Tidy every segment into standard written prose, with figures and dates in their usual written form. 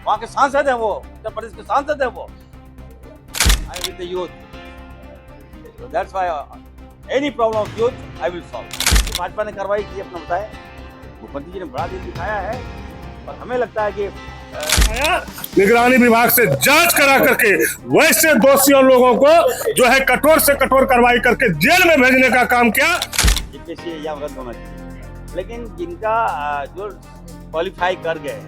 वहाँ के सांसद है वो, उत्तर प्रदेश के सांसद है वो। I with the youth, so that's why any problem of youth I will solve। Bhajpa ने कार्रवाई की अपना बताया, मुख्यमंत्री जी ने बड़ा दिल दिखाया है, और हमें लगता है कि निगरानी विभाग से जांच करा करके वैसे दोषियों लोगों को जो है कठोर से कठोर कार्रवाई करके जेल में भेजने का काम किया। जीपीएससी एग्जाम रद्द होना चाहिए, लेकिन जिनका जो क्वालिफाई कर गए,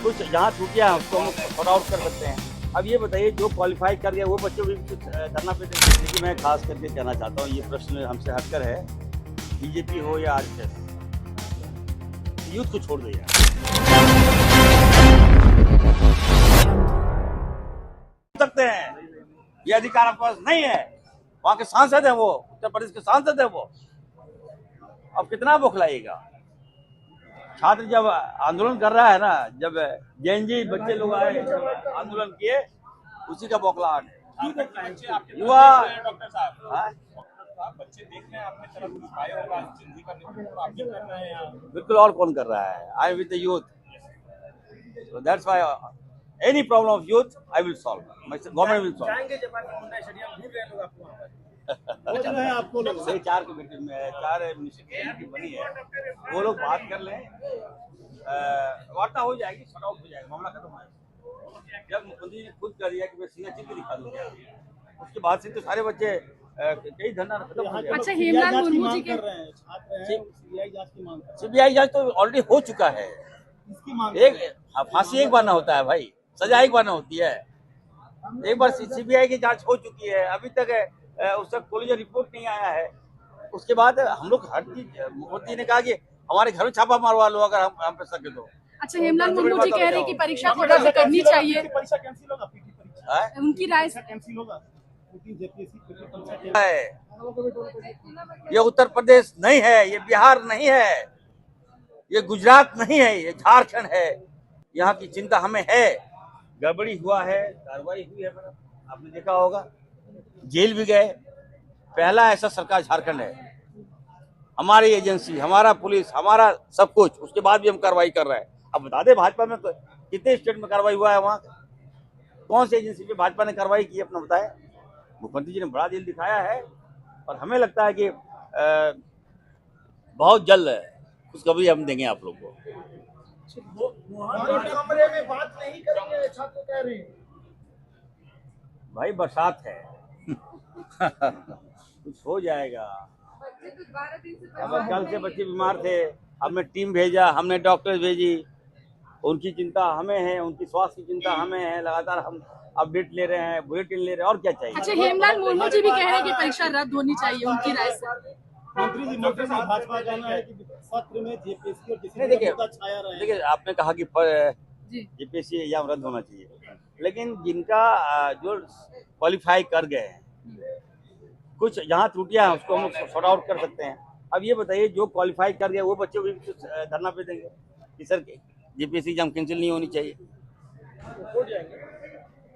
कुछ जहाँ त्रुटियां हैं उसको हम सॉर्ट आउट कर सकते हैं। अब ये बताइए, जो क्वालिफाई कर गए वो बच्चे भी कुछ करना पे देंगे। लेकिन मैं खास करके कहना चाहता हूँ, ये प्रश्न हमसे हटकर है, बीजेपी हो या आरएसएस, यूथ को छोड़ दिया। सकते हैं, ये अधिकार आपके पास नहीं है। वहाँ के सांसद है वो, उत्तर प्रदेश के सांसद है वो। अब कितना बौखलाइएगा। छात्र जब आंदोलन कर रहा है ना, जब जेएनजी बच्चे लोग आए आंदोलन किए, उसी का बौखलाहट है। युवा डॉक्टर साहब, बच्चे देख रहे हैं आपने तरफ आए होगा, जिंदगी का नेतृत्व आप भी कर रहे हैं। बिल्कुल, और कौन कर रहा है। I with the youth, so that's why any problem of youth I will solve, my government will solve। जाएंगे जब मुंडा स्टेडियम घूर रहे लोग आपको वहां पर आपको से चार कमेटी में 4 मिनिस्ट्री बनी है, वो लोग बात कर लें, वार्ता हो जाएगी, सॉर्ट आउट हो जाएगा, मामला खत्म हो जाएगा। जब मुख्यमंत्री ने खुद कर दिया कि मैं सीना चित्र दिखा दूंगा, उसके बाद से तो सारे बच्चे कई धरना खत्म हो गया। अच्छा, हेमलाल मुर्मू जी के सीबीआई जांच तो ऑलरेडी हो चुका है। एक फांसी एक बार ना होता है भाई, सजा एक बार ना होती है। एक बार सीबीआई की जांच हो चुकी है, अभी तक उसका कोलिजन रिपोर्ट नहीं आया है। उसके बाद हम लोग हर चीज, मुख्यमंत्री ने कहा कि हमारे घर में छापा मारवा लो अगर हम पे सके तो। अच्छा, हेमलाल मुर्मू जी कह रहे हैं कि परीक्षा को रद्द करनी चाहिए, परीक्षा कैंसिल होगा, पीटी परीक्षा उनकी राय से। कैंसिल होगा, ये उत्तर प्रदेश नहीं है, ये बिहार नहीं है, ये गुजरात नहीं है, ये झारखंड है। यहाँ की चिंता हमें है। गड़बड़ी हुआ है, कार्रवाई हुई है, आपने देखा होगा, जेल भी गए। पहला ऐसा सरकार झारखंड है, हमारी एजेंसी, हमारा पुलिस, हमारा सब कुछ, उसके बाद भी हम कार्रवाई कर रहे हैं। अब बता दे, भाजपा में कितने स्टेट में कार्रवाई हुआ है, वहाँ कौन सी एजेंसी पे भाजपा ने कार्रवाई की अपना बताया। मुख्यमंत्री जी ने बड़ा दिल दिखाया है, और हमें लगता है कि बहुत जल्द खुशखबरी हम देंगे आप लोग को। कमरे में बात नहीं करेंगे, छात्र कह रहे हैं। भाई बरसात है कुछ हो जाएगा। अब कल से बच्चे बीमार थे, अब मैं टीम भेजा, हमने डॉक्टर भेजी, उनकी चिंता हमें है, उनकी स्वास्थ्य की चिंता हमें है। लगातार हम अपडेट ले रहे हैं, बुलेटिन ले रहे हैं, और क्या चाहिए। अच्छा, हेमलाल मुर्मू जी भी कह रहे हैं कि परीक्षा रद्द होनी चाहिए, उनकी राय से। मंत्री जी भाजपा कहना है कि सत्र में जेपीएससी और किसी देखिए, आपने कहा कि जेपीएससी एग्जाम रद्द होना चाहिए, लेकिन जिनका जो क्वालिफाई कर गए हैं, कुछ जहाँ त्रुटियां हैं उसको हम सॉर्ट आउट कर सकते हैं। अब ये बताइए, जो क्वालिफाई कर गए वो बच्चे भी कुछ धरना पे देंगे कि सर जेपीएससी एग्जाम कैंसिल नहीं होनी चाहिए।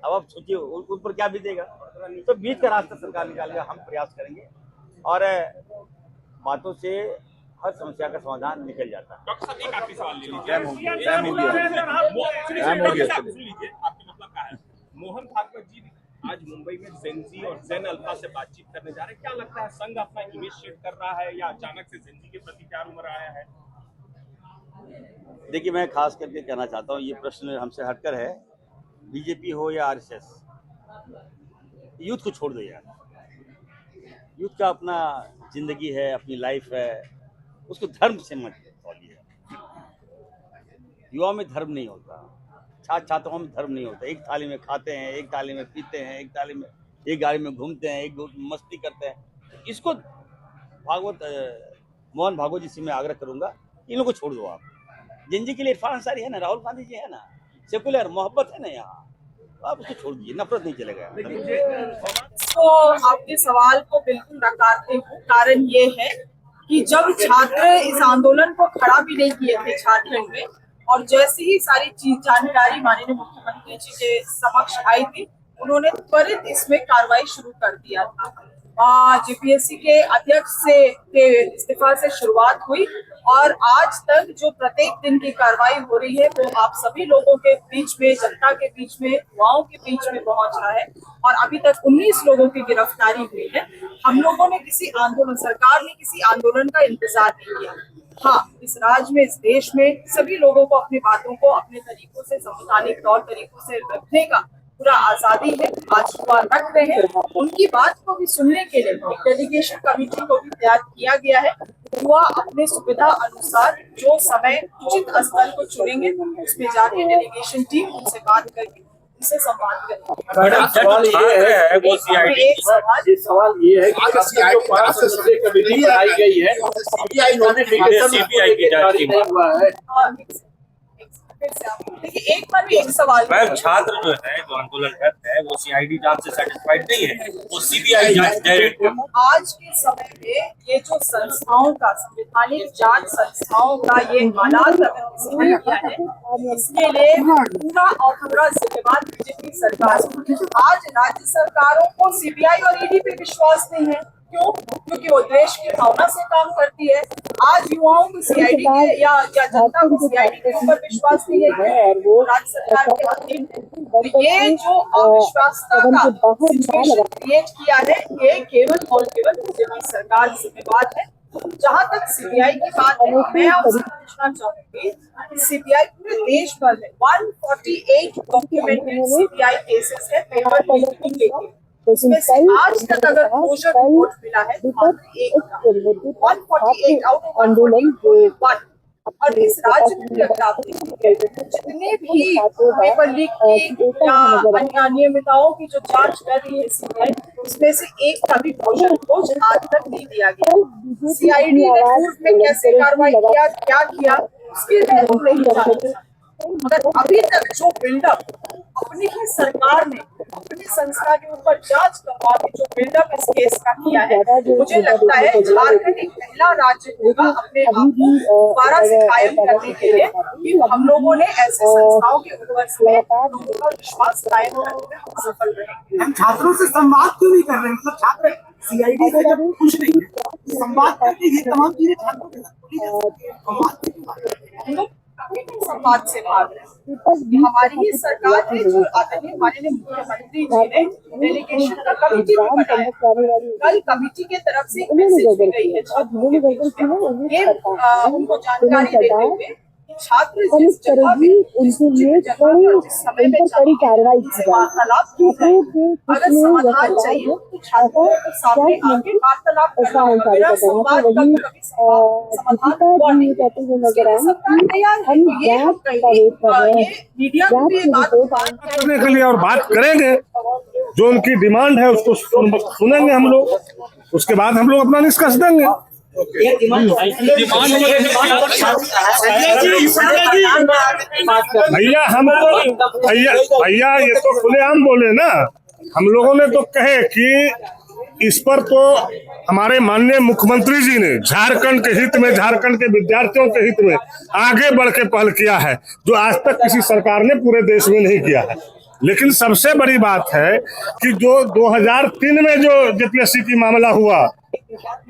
अब आप सोचिए उन पर क्या बीतेगा। तो बीच का रास्ता सरकार निकालेगा, हम प्रयास करेंगे, और बातों से हर समस्या का समाधान निकल जाता है। डॉक्टर साहब, एक आखिरी सवाल ले लीजिए। आपके मतलब क्या है? मोहन भागवत जी आज मुंबई में जेनजी और जेन अल्फा से बातचीत करने जा रहे हैं। क्या लगता है, संघ अपना इमेज शेड कर रहा है या अचानक से जेनजी के प्रति प्यार उमड़ आया है? देखिए, मैं खास करके कहना चाहता हूँ, ये प्रश्न हमसे हटकर है, बीजेपी हो या आरएसएस, यूथ को छोड़ दो यार। यूथ का अपना जिंदगी है, अपनी लाइफ है, उसको धर्म से मत तौलिए। युवा में धर्म नहीं होता, छात्र छात्राओं में धर्म नहीं होता। एक थाली में खाते हैं, एक थाली में पीते हैं, एक थाली में, एक गाड़ी में घूमते हैं, एक मस्ती करते हैं। इसको मोहन भागवत जी से मैं आग्रह करूंगा, इन लोगों को छोड़ दो आप। जिंदगी के लिए इरफान अंसारी है ना, राहुल गांधी जी है ना, सेकुलर मोहब्बत है ना यहाँ, तो आप उसको छोड़ दीजिए, नफरत नहीं चलेगा। तो आपके सवाल को बिल्कुल नकारते हूँ। कारण ये है कि जब छात्र इस आंदोलन को खड़ा भी नहीं किए थे झारखंड में, और जैसे ही सारी चीज जानकारी माननीय मुख्यमंत्री जी के समक्ष आई थी, उन्होंने त्वरित इसमें कार्रवाई शुरू कर दिया था। जेपीएससी के अध्यक्ष से के इस्तीफा से शुरुआत हुई, और आज तक जो प्रत्येक दिन की कार्रवाई हो रही है वो आप सभी लोगों के बीच में, जनता के बीच में, युवाओं के बीच में पहुंच रहा है और अभी तक 19 लोगों की गिरफ्तारी हुई है। हम लोगों ने किसी आंदोलन, सरकार ने किसी आंदोलन का इंतजार नहीं किया। हाँ, इस राज्य में, इस देश में सभी लोगों को अपनी बातों को अपने तरीकों से, संवैधानिक तौर तरीकों से रखने का पूरा आजादी है। आज युवा रख रहे हैं, उनकी बात को भी सुनने के लिए एक डेलीगेशन कमेटी को भी तैयार किया गया है। युवा अपने सुविधा अनुसार जो समय उचित स्थल को चुनेंगे, उसमें जाके डेलीगेशन टीम उनसे बात करके उनसे संवाद करेगी। मैडम, सवाल ये है, वो सवाल ये है कि जो 5 सदस्यीय कमेटी बनाई गई है, सीबीआई नोटिफिकेशन की जारी नहीं हुआ है। देखिए, एक बार भी एक सवाल, मैम, छात्र जो है, जो आंदोलन करते हैं, वो सीआईडी जांच से सेटिस्फाइड नहीं है, वो सीबीआई जांच डायरेक्ट। आज के समय में ये जो संस्थाओं का, संवैधानिक जांच संस्थाओं का ये हालात अगर किसी ने किया है, इसके लिए पूरा और पूरा जिम्मेवार बीजेपी सरकार। आज राज्य सरकारों को सीबीआई और ईडी पे विश्वास नहीं है। क्यों? क्योंकि वो देश की भावना से काम करती है। आज युवाओं को सीआईडी के या जनता को सीआईडी के ऊपर विश्वास नहीं है, वो राज्य सरकार के अधीन है। तो ये जो अविश्वासता का सिचुएशन क्रिएट किया है, ये केवल और केवल बीजेपी सरकार जिम्मेवार है। जहाँ तक सीबीआई की बात है, मैं आपसे पूछना चाहूंगी, सीबीआई पूरे देश भर में 148 डॉक्यूमेंटेड सीबीआई केसेस है पेपर लीकिंग के। उसमें से आज तक अगर क्लोजर रिपोर्ट मिला है तो 148 आउट ऑफ 141। और इस राज्य में अगर आप देखेंगे, जितने भी पेपर लीक की या अन्य अनियमितताओं की जो जांच कर रही है सीबीआई, उसमें से एक का भी क्लोजर रिपोर्ट आज तक नहीं दिया गया। सीआईडी ने पूर्व में कैसे कार्रवाई किया, क्या किया, उसके लिए हम नहीं जानते। मगर अभी तक जो बिल्डअप अपनी ही सरकार ने अपनी संस्था के ऊपर जांच करवा के जो बिल्डअप इस केस का किया है, मुझे लगता है झारखंड एक पहला राज्य होगा अपने आप को दोबारा से कायम करने के लिए कि हम लोगों ने ऐसे संस्थाओं के ऊपर से लोगों का विश्वास कायम करने में हम सफल रहे। हम छात्रों से संवाद क्यों नहीं कर रहे? मतलब छात्र सीआईडी से जब खुश नहीं है, संवाद करके ये तमाम चीजें छात्रों के साथ संवाद से भाग रहे हैं। हमारी ही सरकार है जो आदरणीय माननीय मुख्यमंत्री जी ने डेलीगेशन का कमेटी भी बनाया। कल कमेटी के तरफ से एक मैसेज भी गई है ये उनको जानकारी देते हुए छात्र जिस जगह भी जिस समय में कार्रवाई वार्तालाप की है, अगर समाधान चाहिए तो छात्रों के सामने आके वार्तालाप करना, संवाद का कभी समाधान सरकार तैयार है। ये हम कहेंगे, ये मीडिया को भी बात करने के लिए और बात करेंगे, जो उनकी डिमांड है उसको सुनेंगे हम लोग, उसके बाद हम लोग अपना निष्कर्ष देंगे। भैया ये तो खुलेआम बोले ना, हम लोगों ने तो कहे कि इस पर तो हमारे माननीय मुख्यमंत्री जी ने झारखंड के हित में, झारखंड के विद्यार्थियों के हित में आगे बढ़ के पहल किया है, जो आज तक किसी सरकार ने पूरे देश में नहीं किया है। लेकिन सबसे बड़ी बात है कि जो 2003 में जो जेपीएससी की मामला हुआ,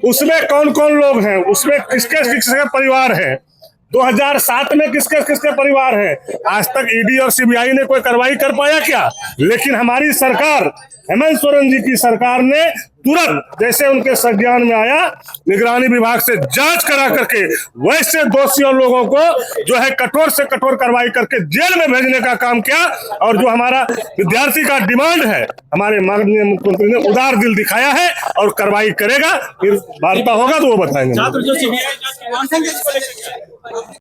उसमें कौन कौन लोग हैं, उसमें किसके किसके परिवार हैं, 2007 में किसके किसके परिवार हैं, आज तक ईडी और सीबीआई ने कोई कार्रवाई कर पाया क्या? लेकिन हमारी सरकार, हेमंत सोरेन जी की सरकार ने तुरंत जैसे उनके संज्ञान में आया, निगरानी विभाग से जांच करा करके वैसे दोषियों लोगों को जो है कठोर से कठोर कार्रवाई करके जेल में भेजने का काम किया। और जो हमारा विद्यार्थी का डिमांड है, हमारे माननीय मुख्यमंत्री ने उदार दिल दिखाया है और कार्रवाई करेगा। फिर वार्ता होगा तो वो बताएंगे।